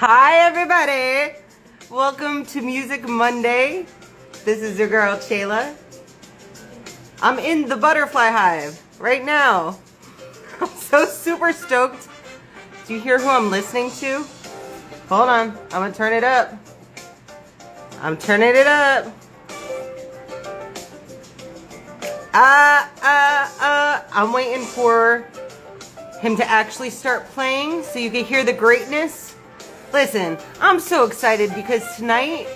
Hi, everybody. Welcome to Music Monday. This is your girl, Shayla. I'm in the butterfly hive right now. I'm so super stoked. Do you hear who I'm listening to? Hold on. I'm going to turn it up. I'm turning it up. I'm waiting for him to actually start playing so you can hear the greatness. Listen, I'm so excited because tonight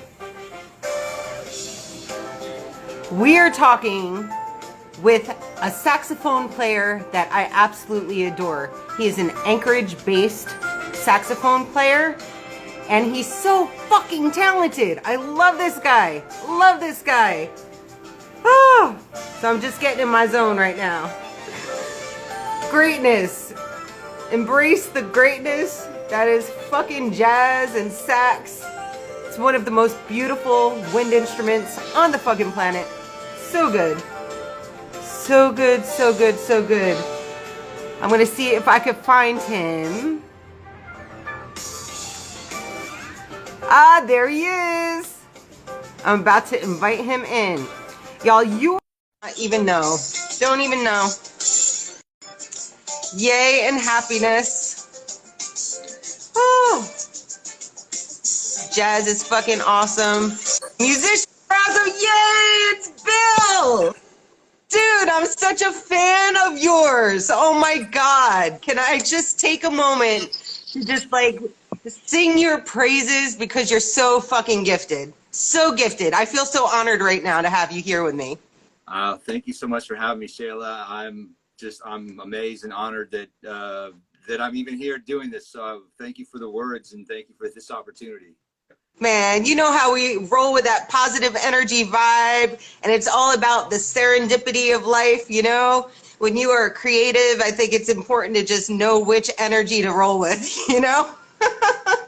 we are talking with a saxophone player that I absolutely adore. He is an Anchorage-based saxophone player, and he's so fucking talented. I love this guy. Love this guy. Oh, so I'm just getting in my zone right now. Greatness. Embrace the greatness that is fucking jazz and sax. It's one of the most beautiful wind instruments on the fucking planet. So good. So good, so good, so good. I'm gonna see if I could find him. Ah, there he is. I'm about to invite him in. Y'all, you don't even know. Don't even know. Yay and happiness. Oh, jazz is fucking awesome. Musician, yay, it's Bill. Dude, I'm such a fan of yours. Oh my God. Can I just take a moment to just sing your praises because you're so fucking gifted. So gifted. I feel so honored right now to have you here with me. Thank you so much for having me, Shayla. I'm amazed and honored that I'm even here doing this. So thank you for the words and thank you for this opportunity. Man, you know how we roll with that positive energy vibe, and it's all about the serendipity of life, you know? When you are creative, I think it's important to just know which energy to roll with, you know?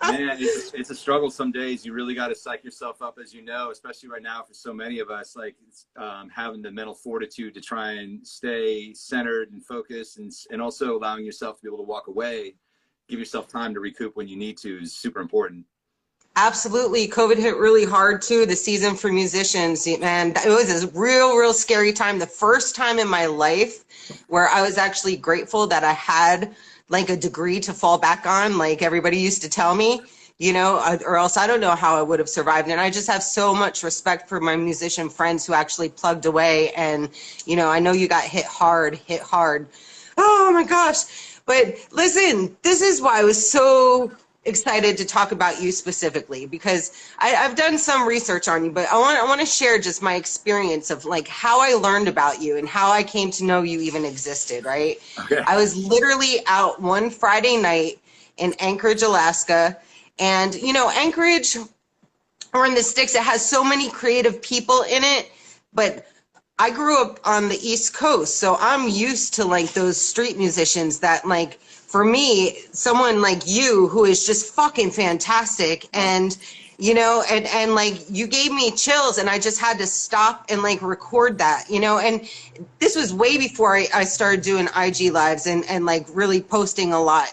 Man, it's a struggle some days. You really got to psych yourself up, as you know, especially right now for so many of us, like having the mental fortitude to try and stay centered and focused, and also allowing yourself to be able to walk away, give yourself time to recoup when you need to is super important. Absolutely. COVID hit really hard too, the season for musicians, man. It was a real scary time. The first time in my life where I was actually grateful that I had like a degree to fall back on, like everybody used to tell me, you know, or else I don't know how I would have survived. And I just have so much respect for my musician friends who actually plugged away. And, you know, I know you got hit hard. Oh my gosh. But listen, this is why I was so excited to talk about you specifically, because I've done some research on you, but I want to share just my experience of like how I learned about you and how I came to know you even existed, right? Okay. I was literally out one Friday night in Anchorage, Alaska, and you know, Anchorage or in the sticks, it has so many creative people in it, but I grew up on the East Coast, so I'm used to like those street musicians that like, for me, someone like you who is just fucking fantastic, and you know, and like you gave me chills, and I just had to stop and like record that, you know. And this was way before I started doing IG lives and like really posting a lot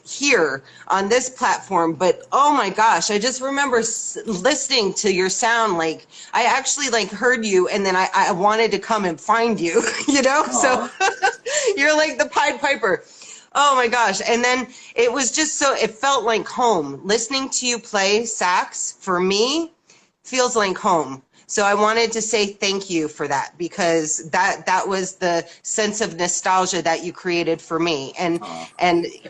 here on this platform. But oh my gosh, I just remember listening to your sound. Like I actually like heard you, and then I wanted to come and find you, you know. So you're like the Pied Piper. Oh my gosh. And then it was just so, it felt like home. Listening to you play sax for me feels like home. So I wanted to say thank you for that, because that was the sense of nostalgia that you created for me. And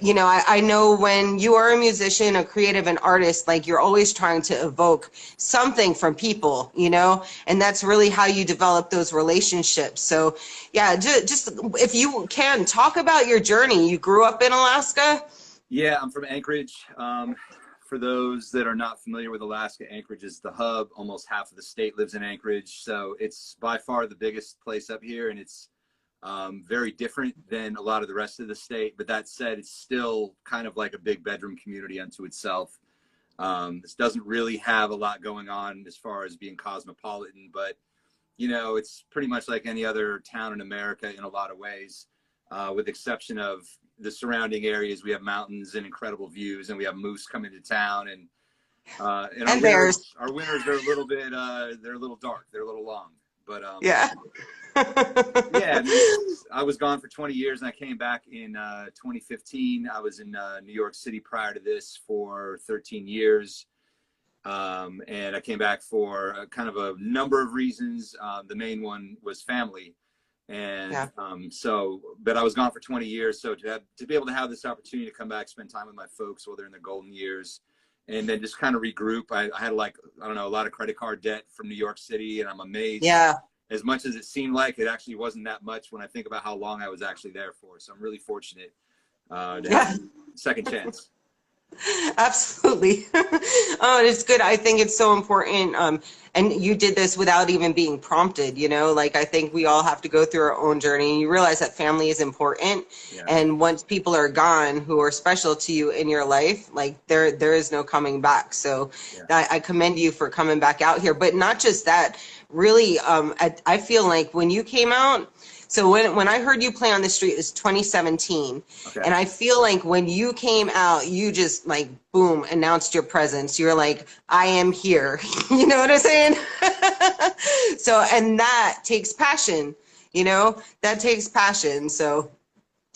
you know, I know when you are a musician, a creative, an artist, like you're always trying to evoke something from people, you know, and that's really how you develop those relationships. So yeah, just if you can talk about your journey. You grew up in Alaska? Yeah, I'm from Anchorage. For those that are not familiar with Alaska, Anchorage is the hub. Almost half of the state lives in Anchorage. So it's by far the biggest place up here, and it's very different than a lot of the rest of the state. But that said, it's still kind of like a big bedroom community unto itself. This doesn't really have a lot going on as far as being cosmopolitan, but you know, it's pretty much like any other town in America in a lot of ways, with the exception of the surrounding areas. We have mountains and incredible views, and we have moose coming to town, and And bears. our winters are a little bit they're a little dark, they're a little long, but Yeah. yeah, I mean, I was gone for 20 years and I came back in 2015. I was in New York City prior to this for 13 years. And I came back for kind of a number of reasons. The main one was family. And Yeah. But I was gone for 20 years. So to be able to have this opportunity to come back, spend time with my folks while they're in their golden years, and then just kind of regroup. I had like, I don't know, a lot of credit card debt from New York City, and I'm amazed. Yeah. As much as it seemed like, it actually wasn't that much when I think about how long I was actually there for. So I'm really fortunate to have a second chance. Absolutely. Oh, it's good. I think it's so important. And you did this without even being prompted, you know, like I think we all have to go through our own journey, and you realize that family is important. Yeah. And once people are gone who are special to you in your life, like there is no coming back. So I commend you for coming back out here, but not just that, really. I feel like when you came out, so when I heard you play on the street, it was 2017. Okay. And I feel like when you came out, you just like, boom, announced your presence. You're like, I am here. You know what I'm saying? So, and that takes passion, you know, that takes passion. So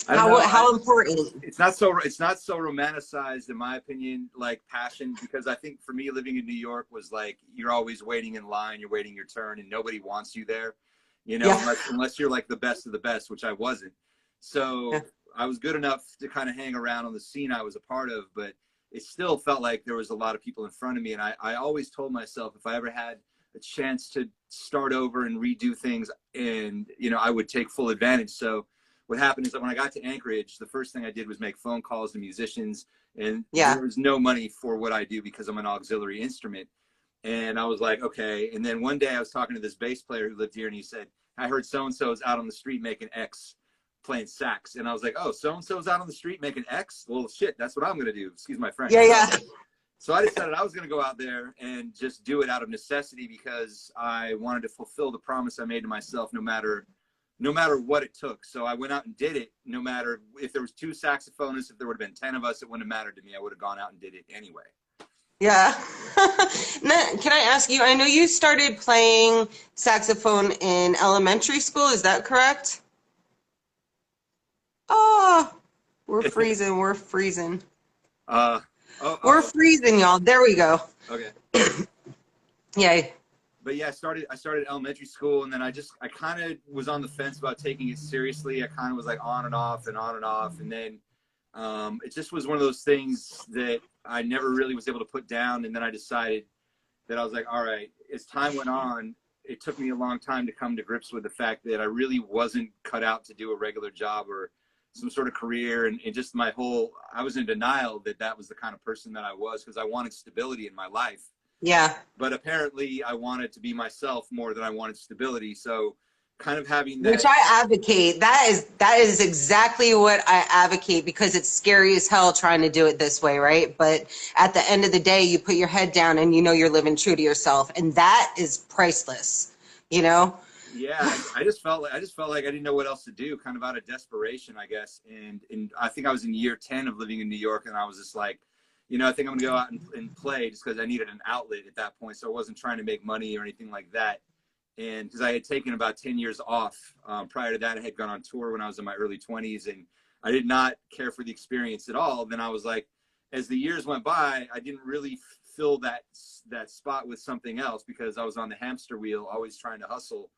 how important? It's not so romanticized, in my opinion, like passion, because I think for me, living in New York was like, you're always waiting in line, you're waiting your turn, and nobody wants you there. You know, unless you're like the best of the best, which I wasn't. So I was good enough to kind of hang around on the scene I was a part of, but it still felt like there was a lot of people in front of me. And I always told myself, if I ever had a chance to start over and redo things, and, you know, I would take full advantage. So what happened is that when I got to Anchorage, the first thing I did was make phone calls to musicians, and there was no money for what I do because I'm an auxiliary instrument. And I was like, okay. And then one day I was talking to this bass player who lived here, and he said, I heard so-and-so's out on the street making X, playing sax. And I was like, oh, so-and-so's out on the street making X? Well, shit, that's what I'm going to do. Excuse my French. Yeah. So I decided I was going to go out there and just do it out of necessity, because I wanted to fulfill the promise I made to myself, no matter what it took. So I went out and did it, no matter if there was 2 saxophonists, if there would have been 10 of us, it wouldn't have mattered to me. I would have gone out and did it anyway. Yeah. Can I ask you, I know you started playing saxophone in elementary school, is that correct? Oh, we're freezing. We're freezing. We're freezing, y'all. There we go. Okay. Yay. But yeah, I started elementary school, and then I kind of was on the fence about taking it seriously. I kind of was like on and off and on and off. And then it just was one of those things that I never really was able to put down. And then I decided that I was like, all right, as time went on, it took me a long time to come to grips with the fact that I really wasn't cut out to do a regular job or some sort of career. And just I was in denial that was the kind of person that I was, because I wanted stability in my life. Yeah. But apparently I wanted to be myself more than I wanted stability. So kind of having that. Which I advocate. That is exactly what I advocate, because it's scary as hell trying to do it this way, right? But at the end of the day, you put your head down and you know you're living true to yourself, and that is priceless, you know? Yeah, I just felt like I didn't know what else to do, kind of out of desperation, I guess. And I think I was in year 10 of living in New York, and I was just like, you know, I think I'm gonna go out and play, just because I needed an outlet at that point. So I wasn't trying to make money or anything like that. And because I had taken about 10 years off prior to that, I had gone on tour when I was in my early 20s, and I did not care for the experience at all. Then I was like, as the years went by, I didn't really fill that spot with something else, because I was on the hamster wheel, always trying to hustle.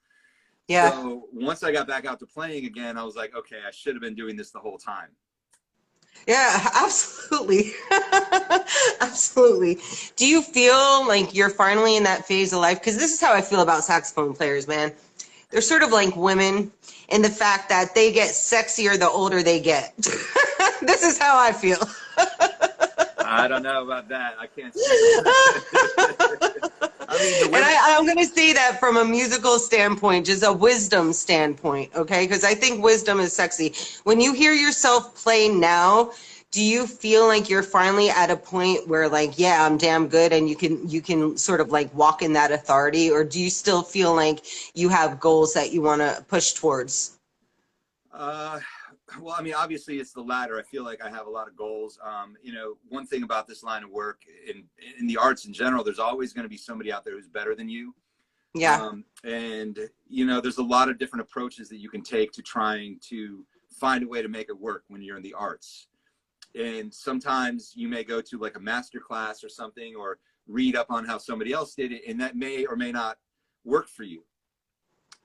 Yeah. So once I got back out to playing again, I was like, okay, I should have been doing this the whole time. Yeah, absolutely. Absolutely. Do you feel like you're finally in that phase of life? Because this is how I feel about saxophone players, man. They're sort of like women in the fact that they get sexier the older they get. This is how I feel. I don't know about that. I can't say. I mean, I'm going to say that from a musical standpoint, just a wisdom standpoint, okay? Because I think wisdom is sexy. When you hear yourself play now, do you feel like you're finally at a point where, like, yeah, I'm damn good, and you can sort of like walk in that authority, or do you still feel like you have goals that you want to push towards? Well, I mean, obviously it's the latter. I feel like I have a lot of goals. One thing about this line of work in the arts in general, there's always going to be somebody out there who's better than you. Yeah. And there's a lot of different approaches that you can take to trying to find a way to make it work when you're in the arts. And sometimes you may go to like a master class or something, or read up on how somebody else did it, and that may or may not work for you.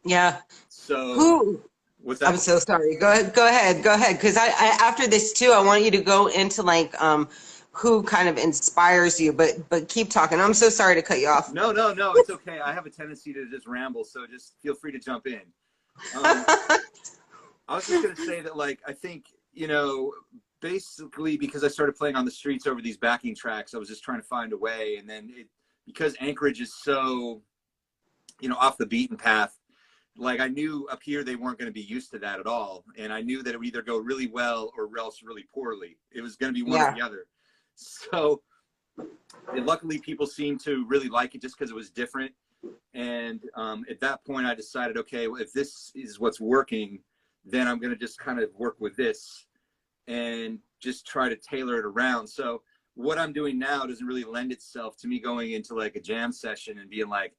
Yeah. So Who? what's that? I'm so sorry. Go ahead. Go ahead. Go ahead. Because I after this too, I want you to go into like who kind of inspires you. But keep talking. I'm so sorry to cut you off. No, it's okay. I have a tendency to just ramble, so just feel free to jump in. I was just gonna say that, like, I think, basically because I started playing on the streets over these backing tracks, I was just trying to find a way. And then because Anchorage is so, off the beaten path, like I knew up here they weren't going to be used to that at all. And I knew that it would either go really well or else really poorly. It was going to be one or the other. So luckily people seemed to really like it just because it was different. And at that point I decided, okay, well, if this is what's working, then I'm going to just kind of work with this and just try to tailor it around. So what I'm doing now doesn't really lend itself to me going into like a jam session and being like,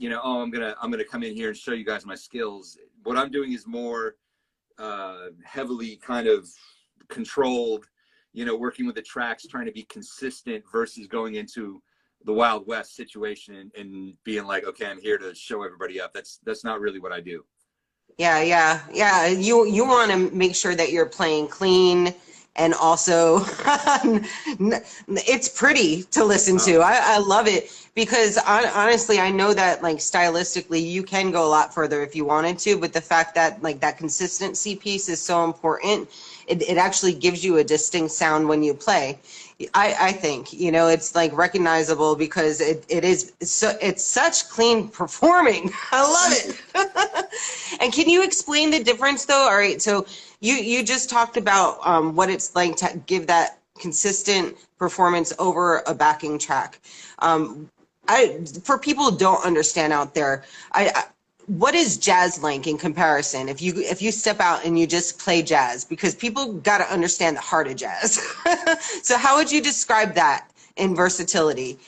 oh, I'm gonna come in here and show you guys my skills. What I'm doing is more heavily kind of controlled, working with the tracks, trying to be consistent versus going into the Wild West situation and being like, okay, I'm here to show everybody up. That's not really what I do. Yeah. You want to make sure that you're playing clean, and also it's pretty to listen to. I love it because honestly, I know that like stylistically you can go a lot further if you wanted to, but the fact that like that consistency piece is so important, it actually gives you a distinct sound when you play. I think, it's like recognizable because it's such clean performing. I love it. And can you explain the difference though? All right, so you just talked about what it's like to give that consistent performance over a backing track. For people who don't understand out there, what is jazz like in comparison? If you step out and you just play jazz, because people got to understand the heart of jazz. So how would you describe that in versatility?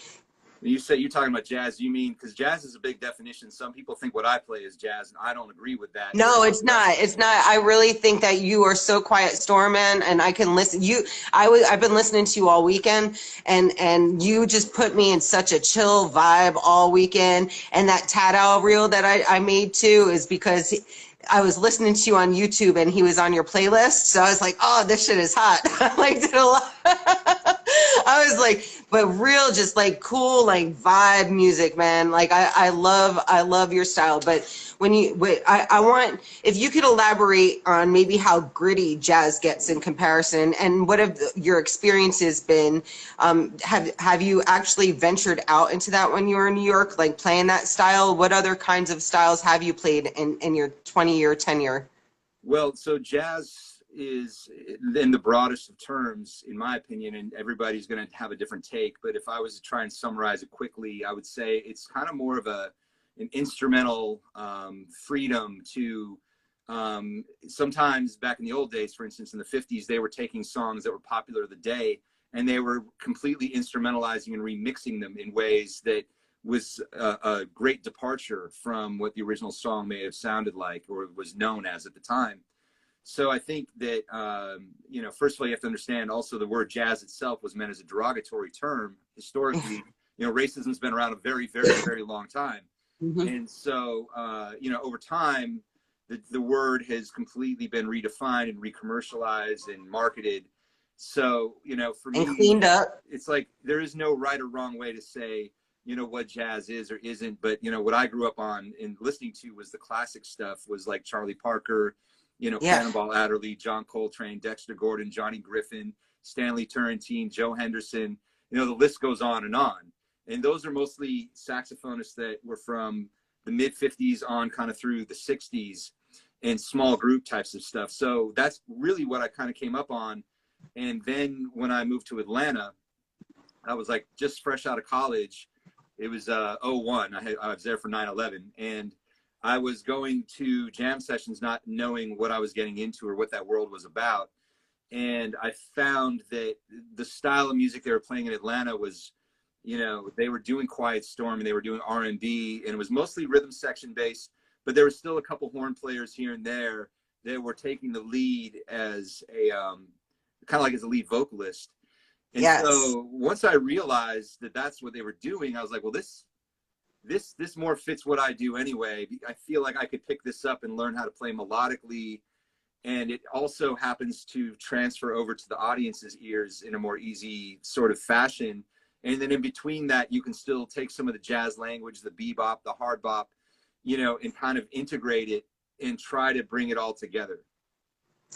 When you say you're talking about jazz, you mean, because jazz is a big definition. Some people think what I play is jazz, and I don't agree with that. No, it's not. It's not. I really think that you are so quiet storm, man, and I can listen. I've been listening to you all weekend, and you just put me in such a chill vibe all weekend. And that Tadao reel that I made too is because I was listening to you on YouTube and he was on your playlist. So I was like, oh, this shit is hot. I liked it a lot. I was like, but real, just like cool, like vibe music, man. Like I love your style. But I want, if you could elaborate on maybe how gritty jazz gets in comparison, and what have your experiences been? Have you actually ventured out into that when you were in New York, like playing that style? What other kinds of styles have you played in your 20-year tenure? Well, so jazz is, in the broadest of terms, in my opinion, and everybody's going to have a different take, but if I was to try and summarize it quickly, I would say it's kind of more of an instrumental freedom to, sometimes back in the old days, for instance, in the 50s, they were taking songs that were popular of the day and they were completely instrumentalizing and remixing them in ways that was a great departure from what the original song may have sounded like or was known as at the time. So I think that, first of all, you have to understand also the word jazz itself was meant as a derogatory term. Historically, racism's been around a very, very, very long time. Mm-hmm. And so, over time, the word has completely been redefined and re-commercialized and marketed. So, for me, cleaned up. It's like there is no right or wrong way to say, what jazz is or isn't. But, what I grew up on and listening to was the classic stuff, was like Charlie Parker, Cannonball Adderley, John Coltrane, Dexter Gordon, Johnny Griffin, Stanley Turrentine, Joe Henderson. The list goes on. And those are mostly saxophonists that were from the mid 50s on kind of through the 60s and small group types of stuff. So that's really what I kind of came up on. And then when I moved to Atlanta, I was like just fresh out of college. It was 01. I was there for 9/11. And I was going to jam sessions not knowing what I was getting into or what that world was about. And I found that the style of music they were playing in Atlanta was, you know, they were doing Quiet Storm and they were doing R&B, and it was mostly rhythm section based, but there was still a couple horn players here and there that were taking the lead as a kind of like as a lead vocalist. And Yes. so once I realized that that's what they were doing, I was like, well, this more fits what I do anyway. I feel like I could pick this up and learn how to play melodically, and it also happens to transfer over to the audience's ears in a more easy sort of fashion. And then in between that, you can still take some of the jazz language, the bebop, the hard bop, you know, and kind of integrate it and try to bring it all together.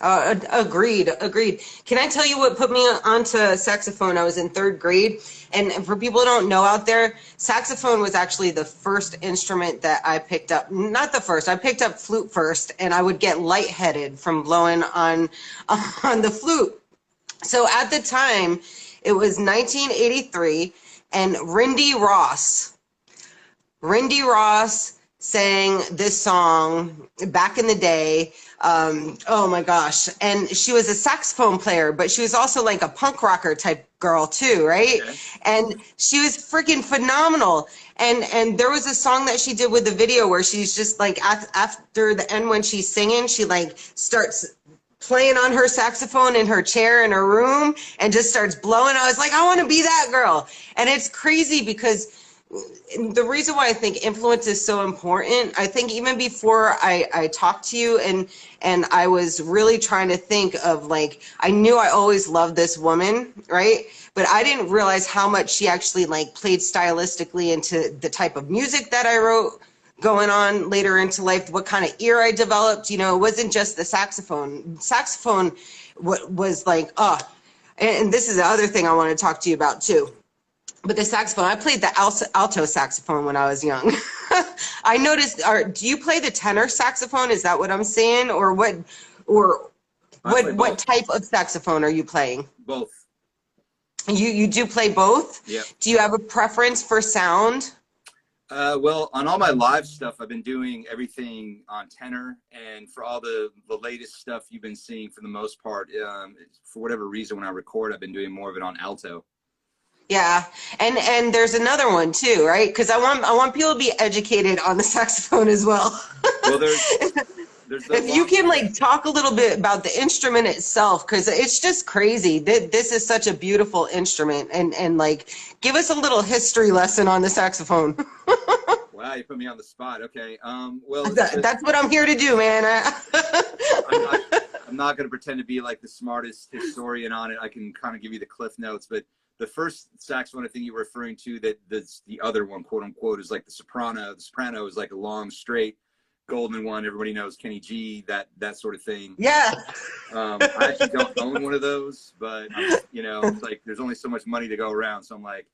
Agreed, agreed. Can I tell you what put me onto saxophone? I was in third grade, and for people who don't know out there, saxophone was actually the first instrument that I picked up. Not the first. I picked up flute first, and I would get lightheaded from blowing on the flute. So at the time, it was 1983, and Rindy Ross sang this song back in the day. Oh my gosh. And she was a saxophone player, but she was also like a punk rocker type girl too, right? Okay. And she was freaking phenomenal. And there was a song that she did with the video where she's just like after the end when she's singing, she like starts playing on her saxophone in her chair in her room and just starts blowing. I was like, I want to be that girl. And it's crazy because the reason why I think influence is so important, I think even before I talked to you and I was really trying to think of like, I knew I always loved this woman, right? But I didn't realize how much she actually like played stylistically into the type of music that I wrote going on later into life, what kind of ear I developed. You know, it wasn't just the saxophone. Saxophone was like, and this is the other thing I want to talk to you about too. But the saxophone, I played the alto saxophone when I was young. I noticed, do you play the tenor saxophone? Is that what I'm saying? Or what type of saxophone are you playing? Both. You do play both? Yeah. Do you have a preference for sound? Well, on all my live stuff, I've been doing everything on tenor, and for all the latest stuff you've been seeing, for the most part, for whatever reason, when I record, I've been doing more of it on alto. Yeah, and there's another one too, right? Because I want people to be educated on the saxophone as well. Well, there's if you can like talk a little bit about the instrument itself, because it's just crazy. This is such a beautiful instrument, and like give us a little history lesson on the saxophone. Wow, you put me on the spot. Okay, well, that's what I'm here to do, man. I'm not going to pretend to be like the smartest historian on it. I can kind of give you the cliff notes, but the first saxophone I think you were referring to, that's the other one, quote unquote, is like the soprano. The soprano is like a long, straight, golden one. Everybody knows Kenny G, that sort of thing. Yeah. I actually don't own one of those, but you know, it's like there's only so much money to go around. So I'm like,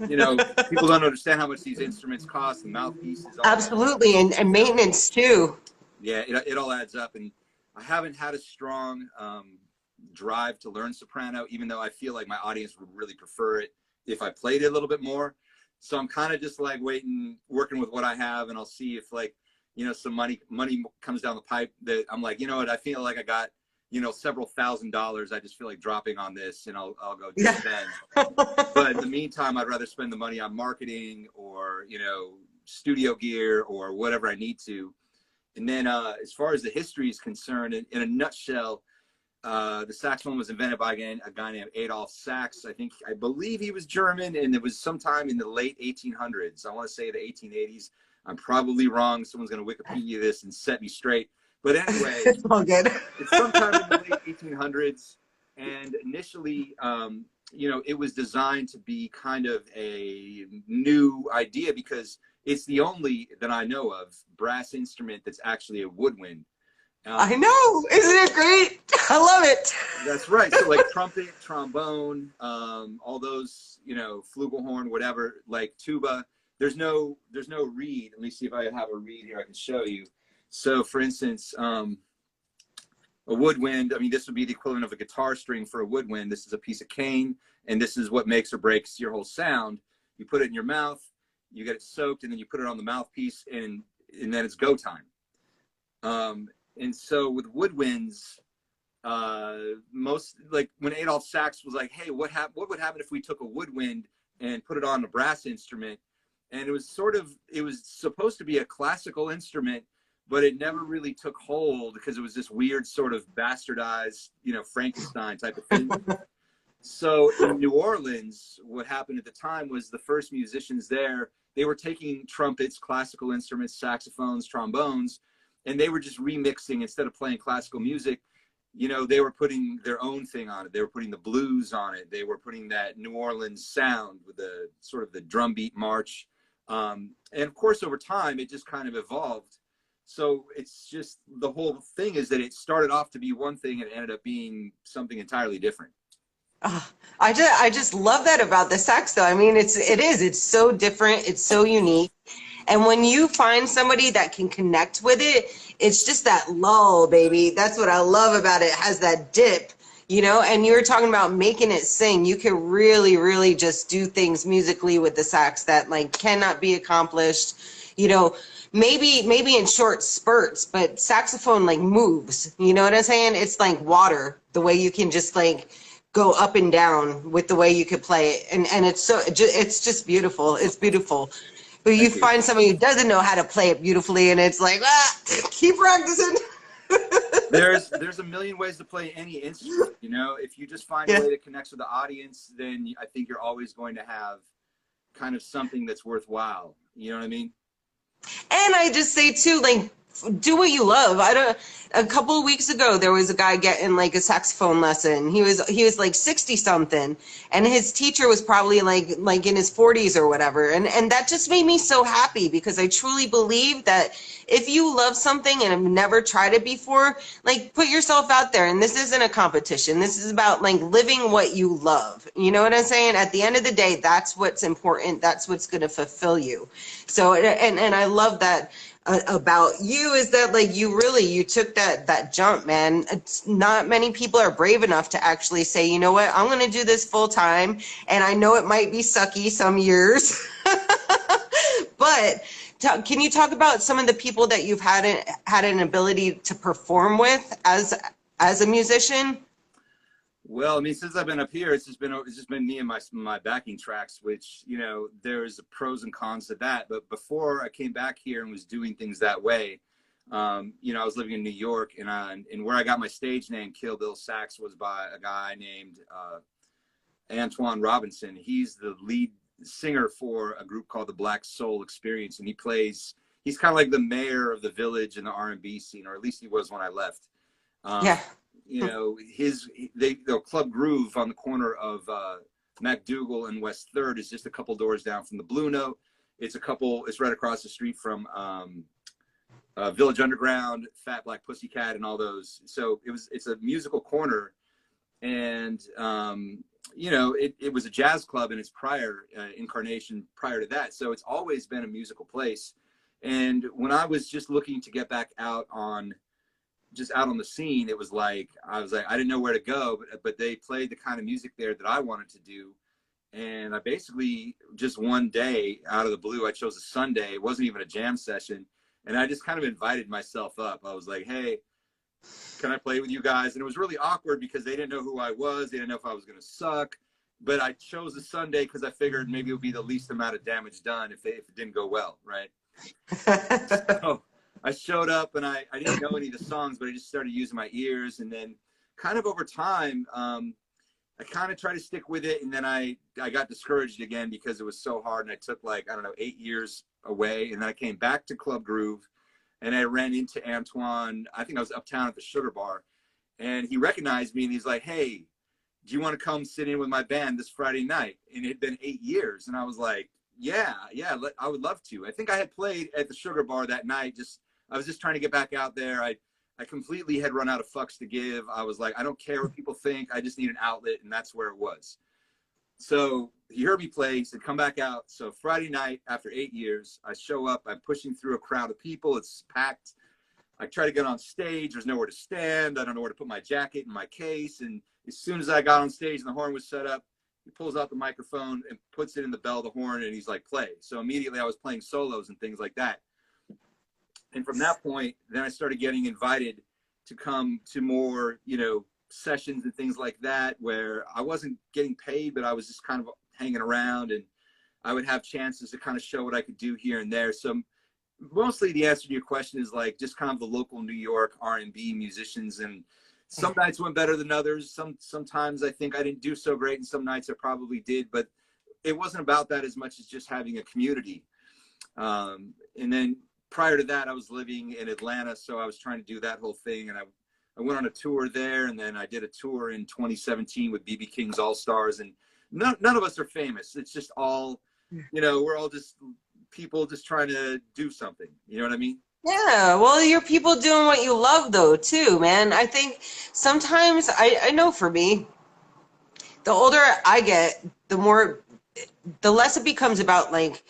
you know, people don't understand how much these instruments cost, the mouthpieces. Absolutely, and maintenance too. Yeah, it all adds up, and I haven't had a strong drive to learn soprano, even though I feel like my audience would really prefer it if I played it a little bit more. So I'm kind of just like working with what I have, and I'll see if like, you know, some money comes down the pipe that I'm like, you know what, I feel like I got, you know, several $1,000s. I just feel like dropping on this, and I'll go do it then. But in the meantime, I'd rather spend the money on marketing or, you know, studio gear or whatever I need to. And then as far as the history is concerned, in a nutshell, the saxophone was invented by a guy named Adolf Sax. I believe he was German, and it was sometime in the late 1800s. I want to say the 1880s. I'm probably wrong. Someone's going to Wikipedia this and set me straight. But anyway, it's all good. It's sometime in the late 1800s, and initially, you know, it was designed to be kind of a new idea because it's the only that I know of brass instrument that's actually a woodwind. I know, isn't it great? I love it. That's right. So like trumpet, trombone, all those, you know, flugelhorn, whatever, like tuba. There's no reed. Let me see if I have a reed here I can show you. So for instance, a woodwind, I mean, this would be the equivalent of a guitar string for a woodwind. This is a piece of cane, and this is what makes or breaks your whole sound. You put it in your mouth, you get it soaked, and then you put it on the mouthpiece, and and then it's go time. And so with woodwinds, most, like when Adolf Sachs was like, hey, what would happen if we took a woodwind and put it on a brass instrument? And it was supposed to be a classical instrument, but it never really took hold because it was this weird sort of bastardized, you know, Frankenstein type of thing. So in New Orleans, what happened at the time was the first musicians there, they were taking trumpets, classical instruments, saxophones, trombones, and they were just remixing. Instead of playing classical music, you know, they were putting their own thing on it. They were putting the blues on it. They were putting that New Orleans sound with the sort of the drum beat march. And of course, over time, it just kind of evolved. So it's just, the whole thing is that it started off to be one thing and it ended up being something entirely different. I just love that about the sax, though. I mean, it's so different. It's so unique. And when you find somebody that can connect with it, it's just that lull, baby. That's what I love about it. It has that dip, you know, and you were talking about making it sing. You can really, really just do things musically with the sax that like cannot be accomplished, you know, maybe in short spurts, but saxophone like moves, you know what I'm saying? It's like water, the way you can just like go up and down with the way you could play it. And it's just beautiful. It's beautiful. But you find somebody who doesn't know how to play it beautifully, and it's like, keep practicing. There's a million ways to play any instrument, you know. If you just find a way that connects with the audience, then I think you're always going to have kind of something that's worthwhile. You know what I mean? And I just say too, like, do what you love. A couple of weeks ago, there was a guy getting like a saxophone lesson. He was like 60 something, and his teacher was probably like in his 40s or whatever. And that just made me so happy, because I truly believe that if you love something and have never tried it before, like, put yourself out there. And this isn't a competition. This is about like living what you love. You know what I'm saying? At the end of the day, that's what's important. That's what's going to fulfill you. So, and I love that about you, is that like you took that jump, man. It's not many people are brave enough to actually say, you know what, I'm going to do this full time. And I know it might be sucky some years, but can you talk about some of the people that you've had an ability to perform with as a musician? Well, I mean, since I've been up here, it's just been me and my backing tracks, which, you know, there's pros and cons to that. But before I came back here and was doing things that way, you know, I was living in New York, and where I got my stage name, KillBill Sax, was by a guy named Antoine Robinson. He's the lead singer for a group called the Black Soul Experience, and he's kind of like the mayor of the village in the R&B scene, or at least he was when I left. Yeah. You know, the Club Groove on the corner of MacDougal and West 3rd is just a couple doors down from the Blue Note. It's right across the street from Village Underground, Fat Black Pussycat, and all those. So it's a musical corner, and you know, it was a jazz club in its prior incarnation prior to that. So it's always been a musical place. And when I was just looking to get back out on the scene, it was like I didn't know where to go, but they played the kind of music there that I wanted to do. And I basically just one day out of the blue, I chose a Sunday. It wasn't even a jam session, and I just kind of invited myself up. I was like, hey, can I play with you guys? And it was really awkward because they didn't know who I was. They didn't know if I was going to suck, but I chose a Sunday because I figured maybe it would be the least amount of damage done if it didn't go well, right? So I showed up, and I didn't know any of the songs, but I just started using my ears. And then kind of over time, I kind of tried to stick with it. And then I got discouraged again because it was so hard. And I took 8 years away. And then I came back to Club Groove, and I ran into Antoine. I think I was uptown at the Sugar Bar, and he recognized me, and he's like, hey, do you want to come sit in with my band this Friday night? And it had been 8 years. And I was like, yeah, I would love to. I think I had played at the Sugar Bar that night. I was just trying to get back out there. I completely had run out of fucks to give. I was like, I don't care what people think. I just need an outlet, and that's where it was. So he heard me play. He said, come back out. So Friday night, after 8 years, I show up. I'm pushing through a crowd of people. It's packed. I try to get on stage. There's nowhere to stand. I don't know where to put my jacket and my case. And as soon as I got on stage and the horn was set up, he pulls out the microphone and puts it in the bell of the horn, and he's like, play. So immediately I was playing solos and things like that. And from that point, then I started getting invited to come to more, sessions and things like that, where I wasn't getting paid, but I was just kind of hanging around, and I would have chances to kind of show what I could do here and there. So mostly the answer to your question is like just kind of the local New York R&B musicians, and some nights went better than others. Sometimes I think I didn't do so great, and some nights I probably did, but it wasn't about that as much as just having a community. And then prior to that, I was living in Atlanta, so I was trying to do that whole thing, and I went on a tour there, and then I did a tour in 2017 with BB King's All Stars, and none of us are famous. It's just all, we're all just people just trying to do something. You know what I mean? Yeah, well, you're people doing what you love, though, too, man. I think sometimes, I know for me, the older I get, the less it becomes about, like,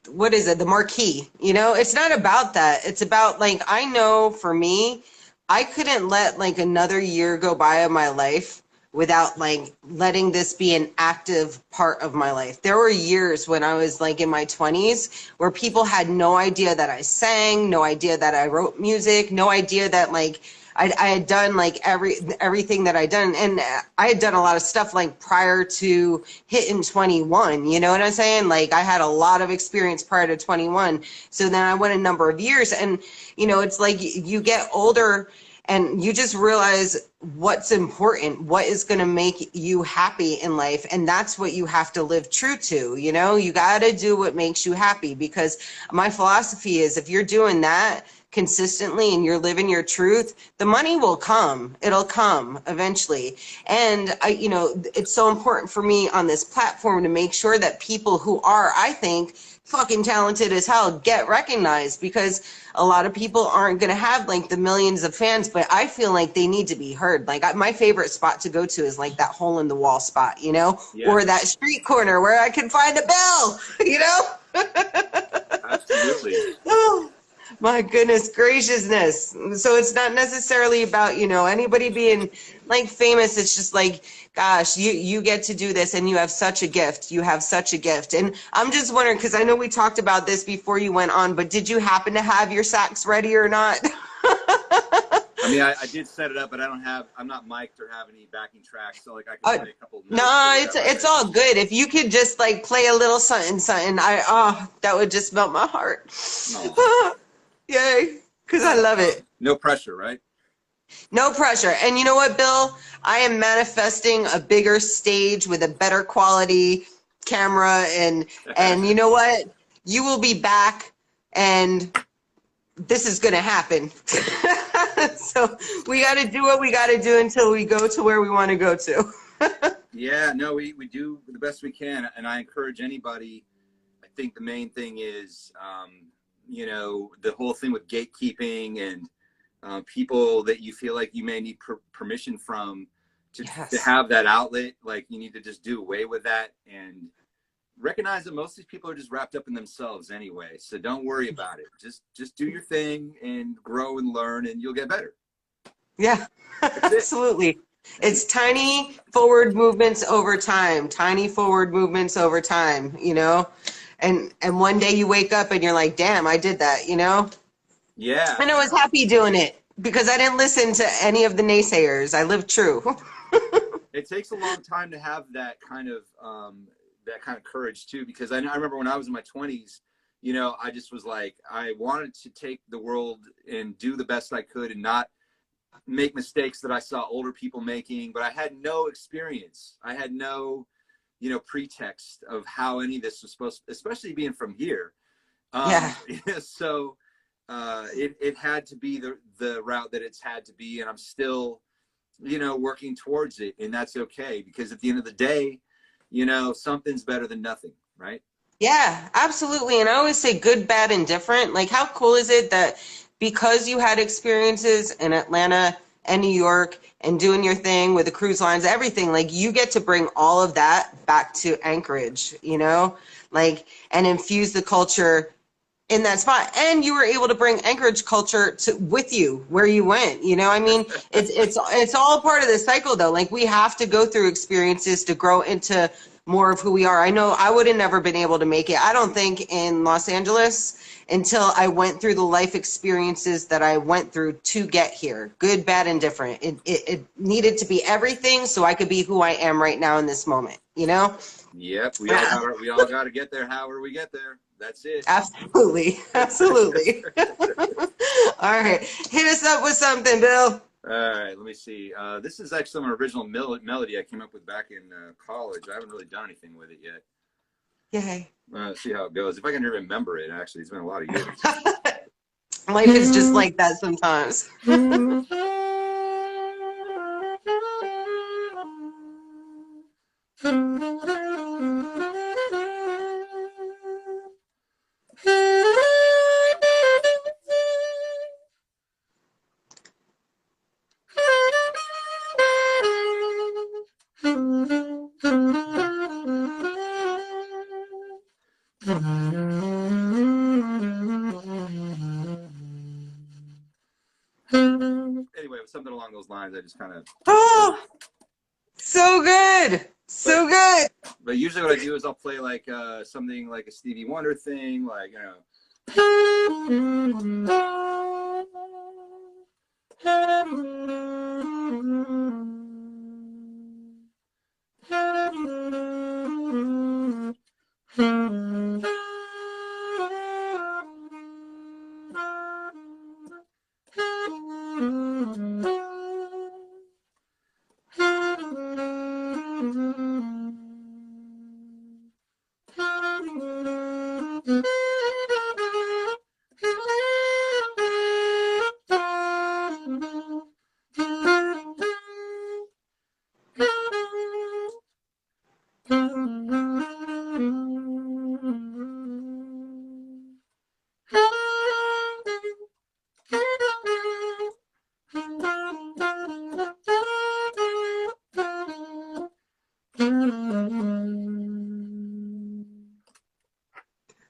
what is it? The marquee, it's not about that. It's about, like, I know for me, I couldn't let, like, another year go by of my life without, like, letting this be an active part of my life. There were years when I was, like, in my 20s where people had no idea that I sang, no idea that I wrote music, no idea that, like, I had done, like, everything that I'd done. And I had done a lot of stuff, like, prior to hitting 21. You know what I'm saying? Like, I had a lot of experience prior to 21. So then I went a number of years. And, it's like you get older and you just realize what's important, what is going to make you happy in life. And that's what you have to live true to. You got to do what makes you happy, because my philosophy is if you're doing that consistently and you're living your truth, the money will come. It'll come eventually. And it's so important for me on this platform to make sure that people who are, I think, fucking talented as hell get recognized, because a lot of people aren't going to have, like, the millions of fans, but I feel like they need to be heard. Like, my favorite spot to go to is, like, that hole in the wall spot, Yeah. or that street corner where I can find a bell, Absolutely. Oh, my goodness graciousness. So it's not necessarily about, anybody being, like, famous. It's just like, gosh, you get to do this, and you have such a gift. You have such a gift. And I'm just wondering, because I know we talked about this before you went on, but did you happen to have your sax ready or not? I mean, I did set it up, but I'm not mic'd or have any backing tracks, so, like, I can play a couple of notes. No, it's all good. If you could just, like, play a little something, that would just melt my heart. Oh. Yay, because I love it. No pressure, right? No pressure. And you know what, Bill? I am manifesting a bigger stage with a better quality camera, and you know what? You will be back, and this is going to happen. So we got to do what we got to do until we go to where we want to go to. Yeah, no, we do the best we can, and I encourage anybody. I think the main thing is, the whole thing with gatekeeping and people that you feel like you may need permission from to have that outlet. Like, you need to just do away with that and recognize that most of these people are just wrapped up in themselves anyway. So don't worry about it. Just do your thing and grow and learn, and you'll get better. Yeah, absolutely. It's tiny forward movements over time, tiny forward movements over time, and one day you wake up and you're like, damn, I did that, Yeah. And I was happy doing it because I didn't listen to any of the naysayers. I lived true. It takes a long time to have that kind of courage too, because I remember when I was in my 20s, I just was like, I wanted to take the world and do the best I could and not make mistakes that I saw older people making, but I had no experience. I had no, pretext of how any of this was supposed to, especially being from here. So it had to be the route that it's had to be, and I'm still, working towards it, and that's okay, because at the end of the day, something's better than nothing, right? Yeah, absolutely. And I always say good, bad, and different. Like, how cool is it that because you had experiences in Atlanta and New York and doing your thing with the cruise lines, everything, like, you get to bring all of that back to Anchorage, like, and infuse the culture in that spot, and you were able to bring Anchorage culture to with you where you went. You know, I mean, it's all part of the cycle, though. Like, we have to go through experiences to grow into more of who we are. I know I would have never been able to make it, I don't think, in Los Angeles until I went through the life experiences that I went through to get here, good, bad, and different. It needed to be everything so I could be who I am right now in this moment, you know? Yep, we all got to get there. However we get there, that's it. Absolutely. Absolutely. All right. Hit us up with something, Bill. All right, let me see. This is actually an original melody I came up with back in college. I haven't really done anything with it yet. Yay. See how it goes. If I can remember it, actually, it's been a lot of years. Life is just like that sometimes. Anyway, something along those lines. I just kind of. Oh, so good. So good. But usually what I do is I'll play like something like a Stevie Wonder thing, like, you know.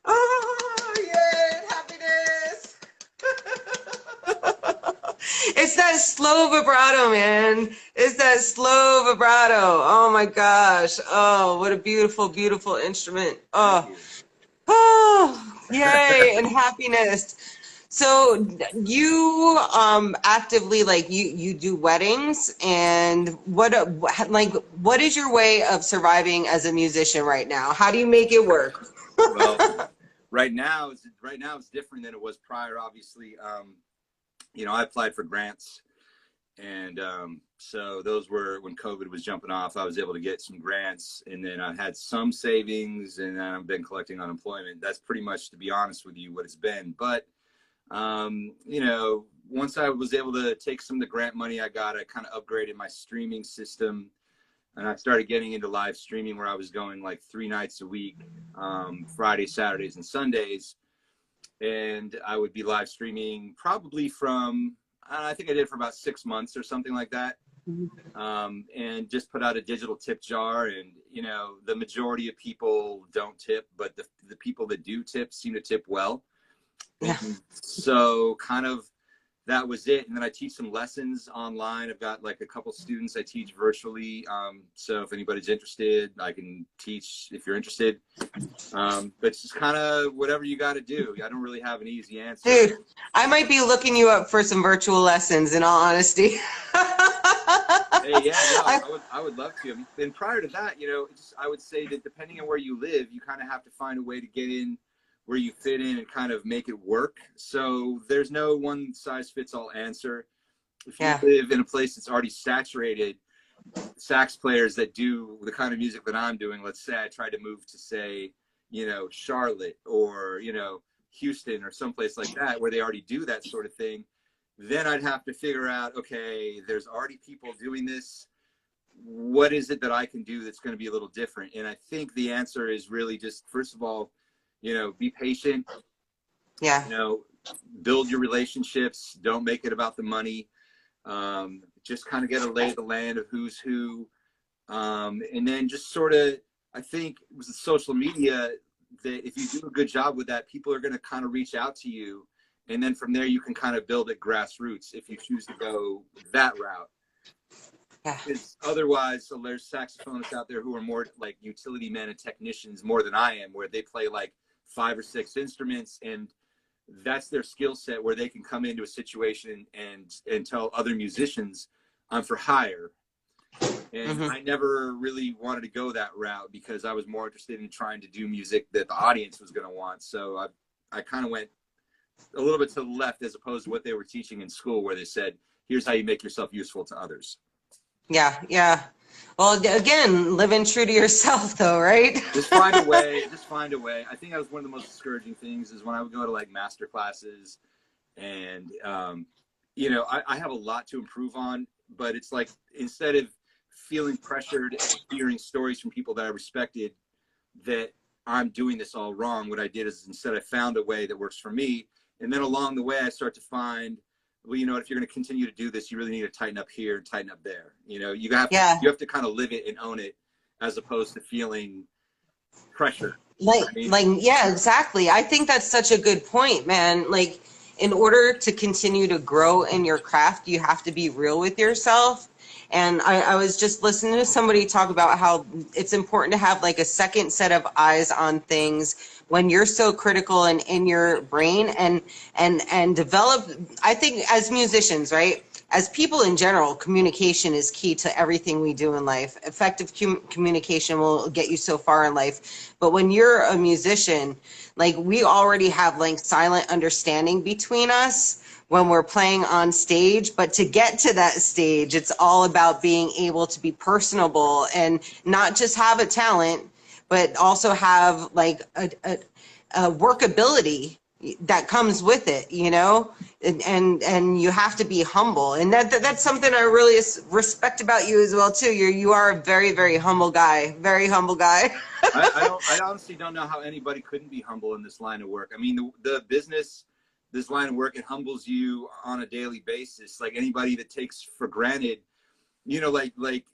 Oh, yeah, happiness. It's that slow vibrato, man. It's that slow vibrato. Oh my gosh. Oh, what a beautiful, beautiful instrument. Oh, oh, yay, and happiness. So you actively, like, you do weddings, and what is your way of surviving as a musician right now? How do you make it work? Well, right now it's different than it was prior. Obviously, you know, I applied for grants, and so those were when COVID was jumping off. I was able to get some grants, and then I had some savings, and then I've been collecting unemployment. That's pretty much, to be honest with you, what it's been. But you know, once I was able to take some of the grant money I got, I kind of upgraded my streaming system, and I started getting into live streaming, where I was going like 3 nights a week, Fridays, Saturdays, and Sundays. And I would be live streaming probably from, I think I did for about 6 months or something like that. And just put out a digital tip jar. And, you know, the majority of people don't tip, but the people that do tip seem to tip well. Yeah. And so kind of that was it. And then I teach some lessons online. I've got like a couple students I teach virtually. So if anybody's interested, I can teach if you're interested. But it's just kind of whatever you got to do. I don't really have an easy answer. Dude, I might be looking you up for some virtual lessons, in all honesty. Hey, yeah, no, I would love to. And prior to that, you know, I would say that depending on where you live, you kind of have to find a way to get in where you fit in and kind of make it work. So there's no one size fits all answer. If you live in a place that's already saturated, sax players that do the kind of music that I'm doing, let's say I tried to move to, say, you know, Charlotte or, you know, Houston or someplace like that where they already do that sort of thing, then I'd have to figure out, okay, there's already people doing this. What is it that I can do that's going to be a little different? And I think the answer is really just, first of all, you know, be patient. Yeah. You know, build your relationships. Don't make it about the money. Just kind of get a lay of the land of who's who. And then just sort of, I think it was the social media that if you do a good job with that, people are going to kind of reach out to you. And then from there, you can kind of build at grassroots if you choose to go that route. Yeah. Because otherwise, so there's saxophonists out there who are more like utility men and technicians more than I am, where they play like 5 or 6 instruments, and that's their skill set, where they can come into a situation and tell other musicians, I'm for hire. And I never really wanted to go that route because I was more interested in trying to do music that the audience was going to want. So I kind of went a little bit to the left as opposed to what they were teaching in school, where they said, here's how you make yourself useful to others. Yeah, yeah. Well, again, living true to yourself, though, right? Just find a way. Just find a way. I think that was one of the most discouraging things is when I would go to like master classes, and you know, I have a lot to improve on, but it's like instead of feeling pressured and hearing stories from people that I respected that I'm doing this all wrong, what I did is instead I found a way that works for me, and then along the way I start to find, well, you know, if you're going to continue to do this, you really need to tighten up here and tighten up there. You know, you have to kind of live it and own it, as opposed to feeling pressure. Yeah, exactly. I think that's such a good point, man. Like, in order to continue to grow in your craft, you have to be real with yourself. And I was just listening to somebody talk about how it's important to have like a second set of eyes on things when you're so critical and in your brain, and develop. I think as musicians, right? As people in general, communication is key to everything we do in life. Effective communication will get you so far in life. But when you're a musician, like we already have like silent understanding between us when we're playing on stage, but to get to that stage, it's all about being able to be personable and not just have a talent, but also have like a workability that comes with it, you know, and you have to be humble, and that's something I really respect about you as well too. You are a very, very humble guy, very humble guy. I honestly don't know how anybody couldn't be humble in this line of work. I mean, the business, this line of work, it humbles you on a daily basis. Like anybody that takes for granted, you know, like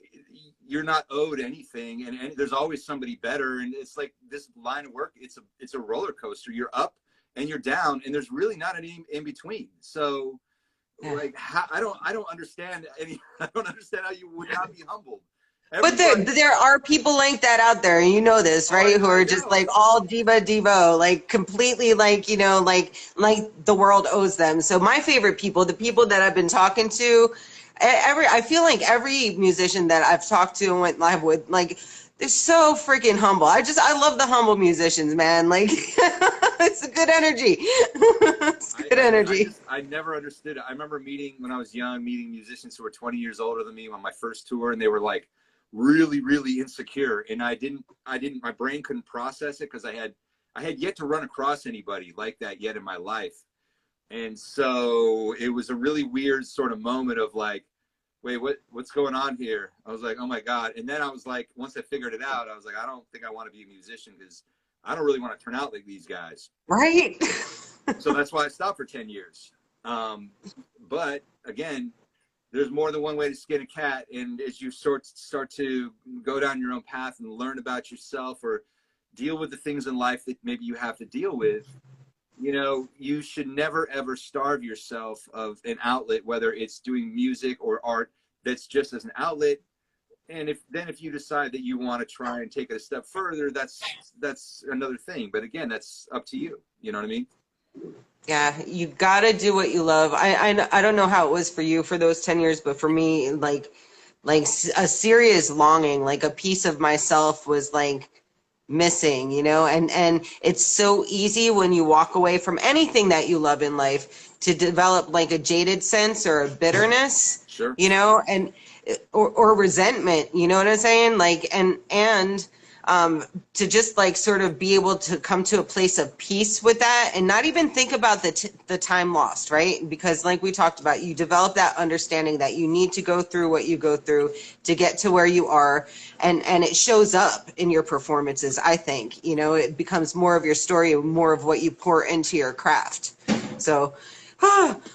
you're not owed anything, and there's always somebody better. And it's like this line of work, it's a roller coaster. You're up and you're down, and there's really not any in between. So like I don't understand I don't understand how you would not be humbled. But there are people like that out there, and you know this, right? Who are just like all diva, like completely like, you know, like the world owes them. So my favorite people, the people that I've been talking to, I feel like every musician that I've talked to and went live with, like they're so freaking humble. I love the humble musicians, man. Like it's a good energy. It's good energy. I never understood it. I remember when I was young, meeting musicians who were 20 years older than me on my first tour, and they were like really, really insecure. And my brain couldn't process it because I had yet to run across anybody like that yet in my life. And so it was a really weird sort of moment of like, wait, what's going on here? I was like, oh my God. And then I was like, once I figured it out, I was like, I don't think I want to be a musician because I don't really want to turn out like these guys. Right. So that's why I stopped for 10 years. But again, there's more than one way to skin a cat. And as you start to go down your own path and learn about yourself or deal with the things in life that maybe you have to deal with, you know, you should never, ever starve yourself of an outlet, whether it's doing music or art that's just as an outlet. And if you decide that you want to try and take it a step further, that's another thing. But again, that's up to you. You know what I mean? Yeah, you gotta do what you love. I don't know how it was for you for those 10 years, but for me, like a serious longing, like a piece of myself was like missing, you know, and it's so easy when you walk away from anything that you love in life to develop like a jaded sense or a bitterness, sure, you know, and or resentment, you know what I'm saying? Like, and to just like sort of be able to come to a place of peace with that and not even think about the time lost, right? Because like we talked about, you develop that understanding that you need to go through what you go through to get to where you are, and it shows up in your performances. I think, you know, it becomes more of your story and more of what you pour into your craft. So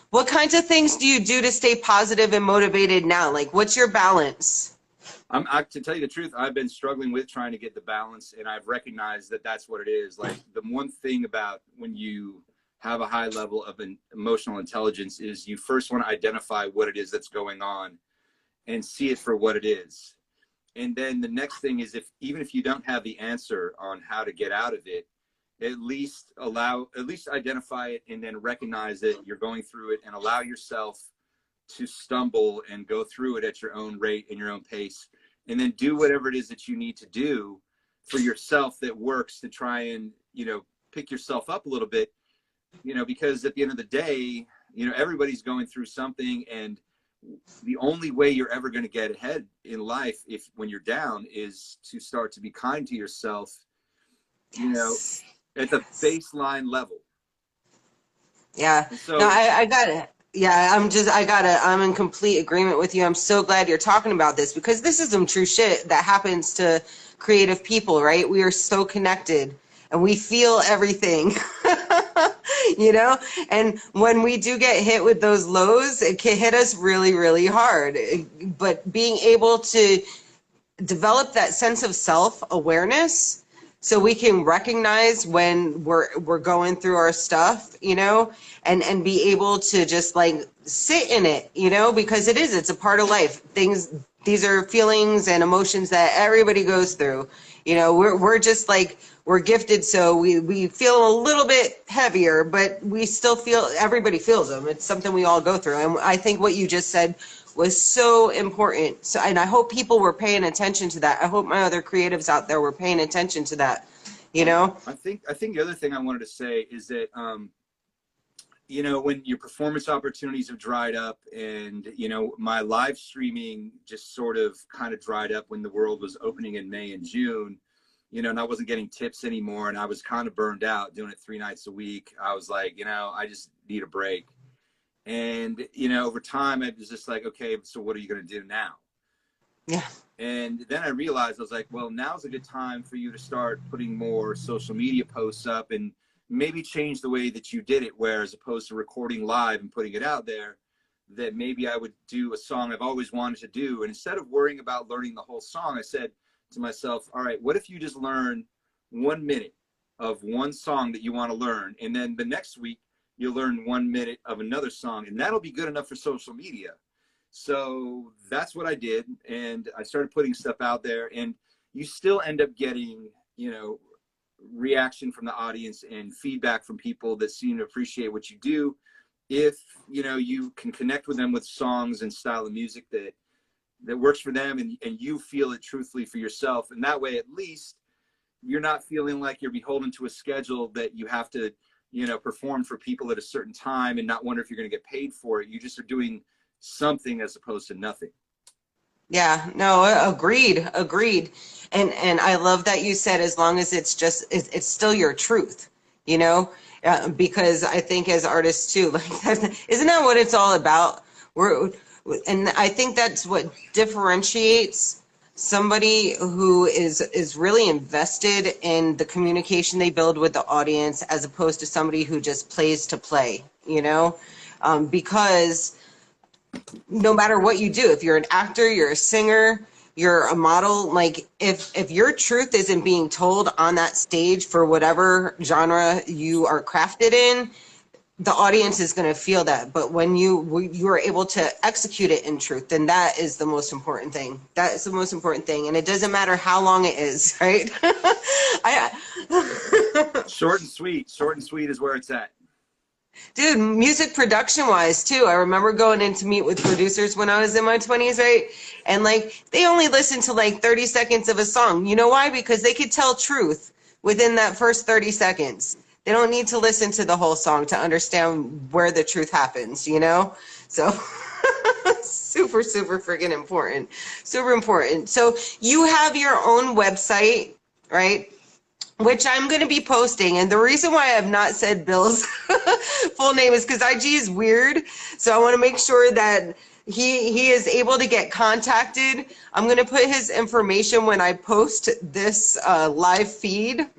what kinds of things do you do to stay positive and motivated now? Like, what's your balance? To tell you the truth, I've been struggling with trying to get the balance, and I've recognized that that's what it is. Like, the one thing about when you have a high level of emotional intelligence is you first want to identify what it is that's going on and see it for what it is. And then the next thing is, even if you don't have the answer on how to get out of it, at least identify it and then recognize that you're going through it, and allow yourself to stumble and go through it at your own rate and your own pace, and then do whatever it is that you need to do for yourself that works to try and, pick yourself up a little bit, because at the end of the day, everybody's going through something, and the only way you're ever going to get ahead in life, when you're down, is to start to be kind to yourself, Yes. at the baseline level. Yeah. So, No, I got it. Yeah, I'm in complete agreement with you. I'm so glad you're talking about this, because this is some true shit that happens to creative people, right? We are so connected and we feel everything, and when we do get hit with those lows, it can hit us really, really hard. But being able to develop that sense of self-awareness, so we can recognize when we're going through our stuff, and be able to just like sit in it, because it's a part of life. These are feelings and emotions that everybody goes through. We're just like, we're gifted, so we feel a little bit heavier, but we still feel, everybody feels them. It's something we all go through. And I think what you just said was so important. So, and I hope people were paying attention to that. I hope my other creatives out there were paying attention to that. I think the other thing I wanted to say is that, when your performance opportunities have dried up, and, my live streaming just sort of kind of dried up when the world was opening in May and June, and I wasn't getting tips anymore, and I was kind of burned out doing it 3 nights a week. I was like, I just need a break. And, over time, I was just like, okay, so what are you going to do now? Yeah. And then I realized, I was like, well, now's a good time for you to start putting more social media posts up, and maybe change the way that you did it, where as opposed to recording live and putting it out there, that maybe I would do a song I've always wanted to do. And instead of worrying about learning the whole song, I said to myself, all right, what if you just learn 1 minute of one song that you want to learn, and then the next week you'll learn 1 minute of another song, and that'll be good enough for social media. So that's what I did, and I started putting stuff out there, and you still end up getting, reaction from the audience and feedback from people that seem to appreciate what you do, if you can connect with them with songs and style of music that works for them, and you feel it truthfully for yourself. And that way, at least, you're not feeling like you're beholden to a schedule that you have to perform for people at a certain time and not wonder if you're going to get paid for it. You just are doing something as opposed to nothing. Yeah, no, agreed. And I love that you said, as long as it's still your truth, because I think as artists too, like, isn't that what it's all about? And I think that's what differentiates somebody who is really invested in the communication they build with the audience, as opposed to somebody who just plays to play, because no matter what you do, if you're an actor, you're a singer, you're a model, like, if your truth isn't being told on that stage for whatever genre you are crafted in, the audience is going to feel that. But when you are able to execute it in truth, then that is the most important thing. That is the most important thing. And it doesn't matter how long it is, right? Short and sweet is where it's at. Dude, music production wise too, I remember going in to meet with producers when I was in my 20s, right? And like, they only listened to like 30 seconds of a song. You know why? Because they could tell truth within that first 30 seconds. They don't need to listen to the whole song to understand where the truth happens, So super, super freaking important. Super important. So you have your own website, right? Which I'm going to be posting. And the reason why I have not said Bill's full name is because IG is weird. So I want to make sure that he is able to get contacted. I'm going to put his information when I post this live feed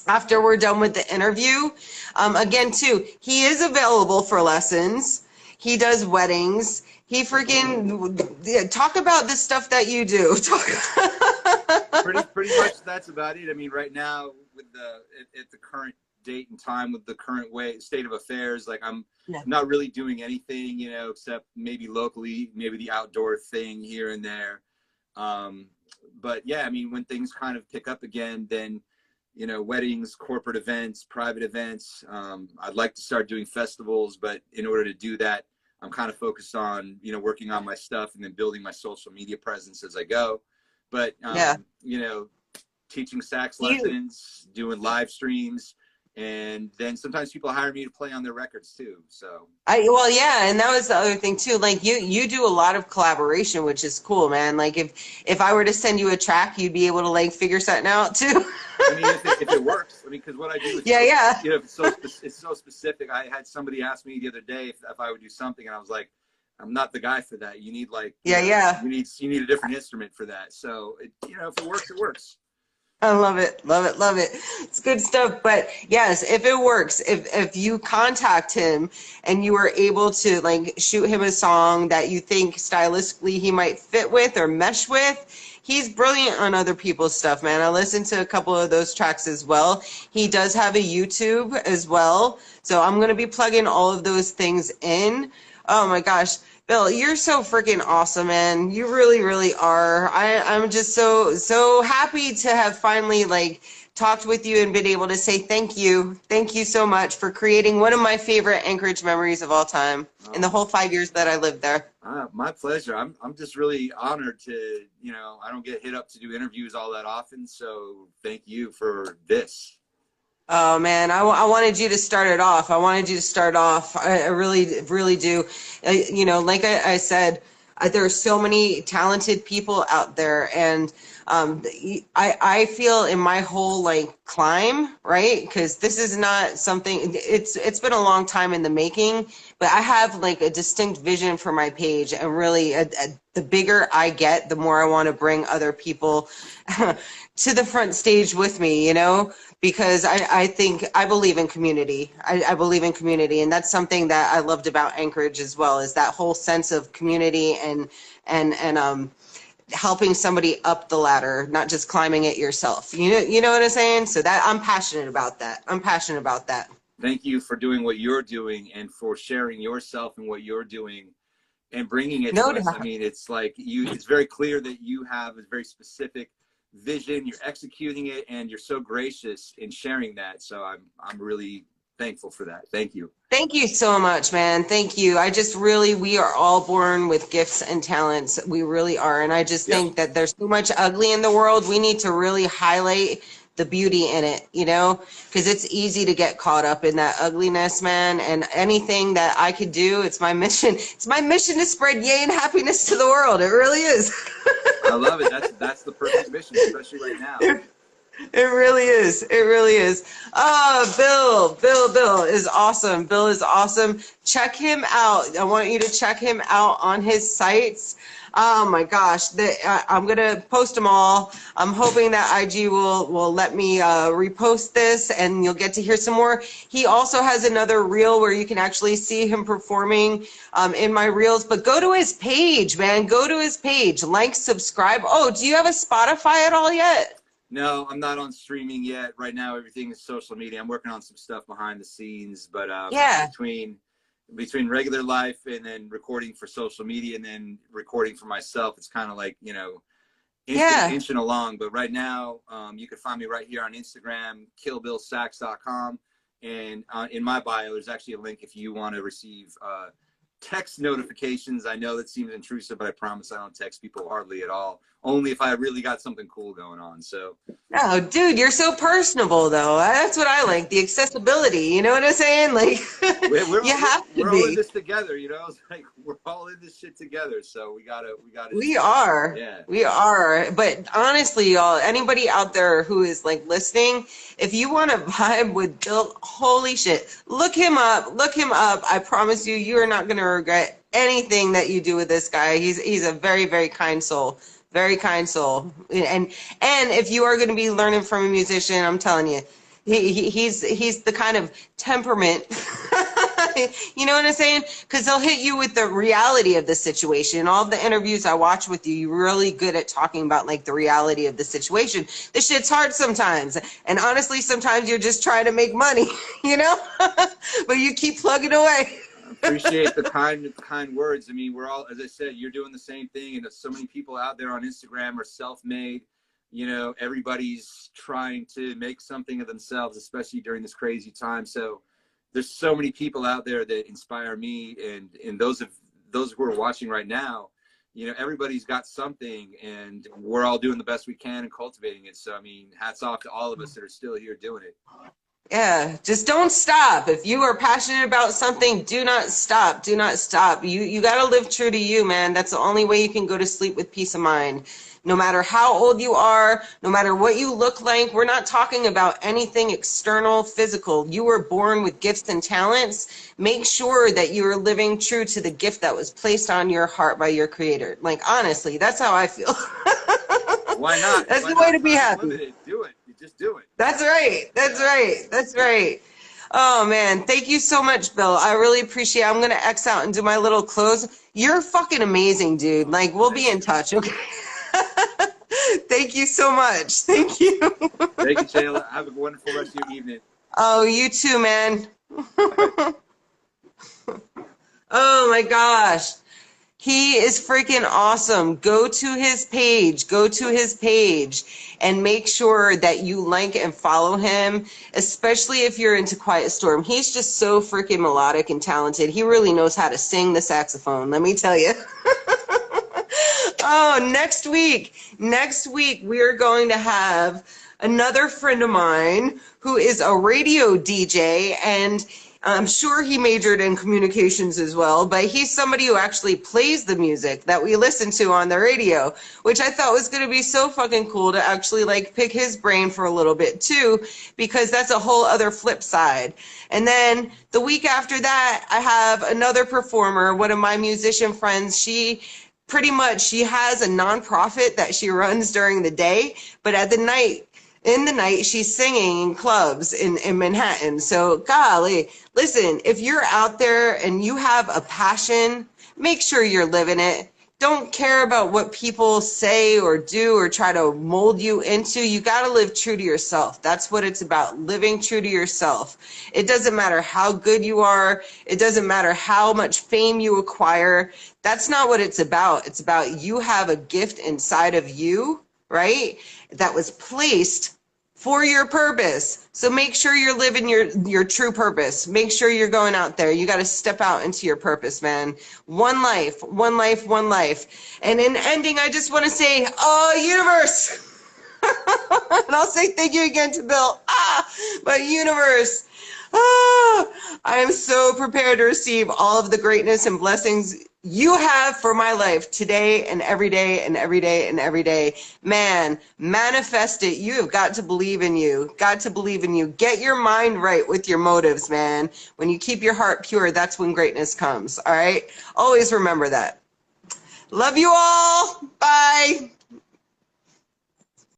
after we're done with the interview. Again, too, he is available for lessons. He does weddings. He freaking talk about the stuff that you do. Pretty much that's about it. I mean, right now with at the current date and time with the current state of affairs, like I'm not really doing anything, you know, except maybe locally, maybe the outdoor thing here and there. But yeah, I mean, when things kind of pick up again, then, you know, weddings, corporate events, private events, I'd like to start doing festivals, but in order to do that, I'm kind of focused on, you know, working on my stuff and then building my social media presence as I go. But, you know, teaching sax lessons, doing live streams, and then sometimes people hire me to play on their records too. So well, yeah, and that was the other thing too. Like you do a lot of collaboration, which is cool, man. Like if I were to send you a track, you'd be able to like figure something out too. I mean, if it works, I mean, because what I do is you know, it's so specific. I had somebody ask me the other day if I would do something, and I was like, I'm not the guy for that. You need like you need a different instrument for that. So you know, if it works, it works. I love it, love it, love it. It's good stuff. But yes, if it works, if you contact him and you are able to like shoot him a song that you think stylistically he might fit with or mesh with, he's brilliant on other people's stuff, man. I listened to a couple of those tracks as well. He does have a YouTube as well. So I'm going to be plugging all of those things in. Oh my gosh. Bill, you're so freaking awesome, man. You really, really are. I'm just so happy to have finally like talked with you and been able to say thank you. Thank you so much for creating one of my favorite Anchorage memories of all time in the whole 5 years that I lived there. My pleasure. I'm just really honored to, you know, I don't get hit up to do interviews all that often. So thank you for this. Oh man, I wanted you to start it off. I really, really do. You know, like I said, there are so many talented people out there, and I feel in my whole like climb, right? Because this is not something. It's been a long time in the making, but I have like a distinct vision for my page, and really, the bigger I get, the more I want to bring other people to the front stage with me. You know. Because I believe in community. I believe in community, and that's something that I loved about Anchorage as well, is that whole sense of community and helping somebody up the ladder, not just climbing it yourself. You know what I'm saying? So that I'm passionate about that. Thank you for doing what you're doing and for sharing yourself and what you're doing and bringing it to us. I mean, it's like it's very clear that you have a very specific vision, you're executing it, and you're so gracious in sharing that. So I'm really thankful for that. Thank you. Thank you so much, man. Thank you. We are all born with gifts and talents. We really are. And I just think that there's so much ugly in the world. We need to really highlight the beauty in it, you know, because it's easy to get caught up in that ugliness, man. And anything that I could do, it's my mission. It's my mission to spread yay and happiness to the world. It really is. I love it. That's the perfect mission, especially right now. It really is. It really is. Oh, Bill is awesome. Bill is awesome. Check him out. I want you to check him out on his sites. Oh my gosh, I'm gonna post them all. I'm hoping that IG will let me repost this, and you'll get to hear some more. He also has another reel where you can actually see him performing in my reels. But go to his page, man. Go to his page. Like, subscribe. Oh, do you have a Spotify at all yet? No, I'm not on streaming yet. Right now, everything is social media. I'm working on some stuff behind the scenes, but between regular life and then recording for social media and then recording for myself, it's kind of like, you know, inching along. But right now, you can find me right here on Instagram, KillBillSax.com. And in my bio, there's actually a link if you want to receive text notifications. I know that seems intrusive, but I promise I don't text people hardly at all. Only if I really got something cool going on. So, oh, dude, you're so personable, though. That's what I like, the accessibility. You know what I'm saying? Like, we're all in this together. You know, it's like we're all in this shit together. So we gotta. We are. Yeah. We are. But honestly, y'all, anybody out there who is like listening, if you want to vibe with Bill, holy shit, look him up. Look him up. I promise you, you are not gonna regret anything that you do with this guy. He's a very, very kind soul. Very kind soul. And if you are going to be learning from a musician, I'm telling you, he's the kind of temperament You know what I'm saying? Because they'll hit you with the reality of the situation. All the interviews I watch with you, you're really good at talking about like the reality of the situation. This shit's hard sometimes. And honestly, sometimes you're just trying to make money, you know? But you keep plugging away. Appreciate the kind words. I mean, we're all, as I said, you're doing the same thing, and so many people out there on Instagram are self-made. You know, everybody's trying to make something of themselves, especially during this crazy time. So there's so many people out there that inspire me, and those who are watching right now, you know, everybody's got something, and we're all doing the best we can and cultivating it. So I mean, hats off to all of us that are still here doing it. Yeah, just don't stop. If you are passionate about something, do not stop. Do not stop. You got to live true to you, man. That's the only way you can go to sleep with peace of mind. No matter how old you are, no matter what you look like, we're not talking about anything external, physical. You were born with gifts and talents. Make sure that you are living true to the gift that was placed on your heart by your creator. Like, honestly, that's how I feel. Why not? That's Why the way not? to be Time is happy. limited. Do it. You just do it. That's right. That's right. That's right. Oh man, thank you so much, Bill. I really appreciate it. I'm gonna X out and do my little close. You're fucking amazing, dude. Like, we'll be in touch, okay? Thank you so much. Thank you. Thank you, Shayla. Have a wonderful rest of your evening. Oh, you too, man. Oh my gosh. He is freaking awesome. Go to his page. Go to his page and make sure that you like and follow him, especially if you're into Quiet Storm. He's just so freaking melodic and talented. He really knows how to sing the saxophone, let me tell you. Oh, next week we are going to have another friend of mine who is a radio DJ, and I'm sure he majored in communications as well, but he's somebody who actually plays the music that we listen to on the radio, which I thought was going to be so fucking cool to actually like pick his brain for a little bit too, because that's a whole other flip side. And then the week after that, I have another performer, one of my musician friends. She has a nonprofit that she runs during the day, but in the night, she's singing in clubs in Manhattan. So, golly, listen, if you're out there and you have a passion, make sure you're living it. Don't care about what people say or do or try to mold you into. You got to live true to yourself. That's what it's about, living true to yourself. It doesn't matter how good you are. It doesn't matter how much fame you acquire. That's not what it's about. It's about you have a gift inside of you, right? That was placed for your purpose. So make sure you're living your true purpose. Make sure you're going out there. You got to step out into your purpose, man. One life, one life, one life. And in ending, I just want to say, oh, universe. And I'll say thank you again to Bill. But universe. I am so prepared to receive all of the greatness and blessings you have for my life today and every day and every day and every day. Man, manifest it. You have got to believe in you. Got to believe in you. Get your mind right with your motives, man. When you keep your heart pure, that's when greatness comes. All right? Always remember that. Love you all. Bye.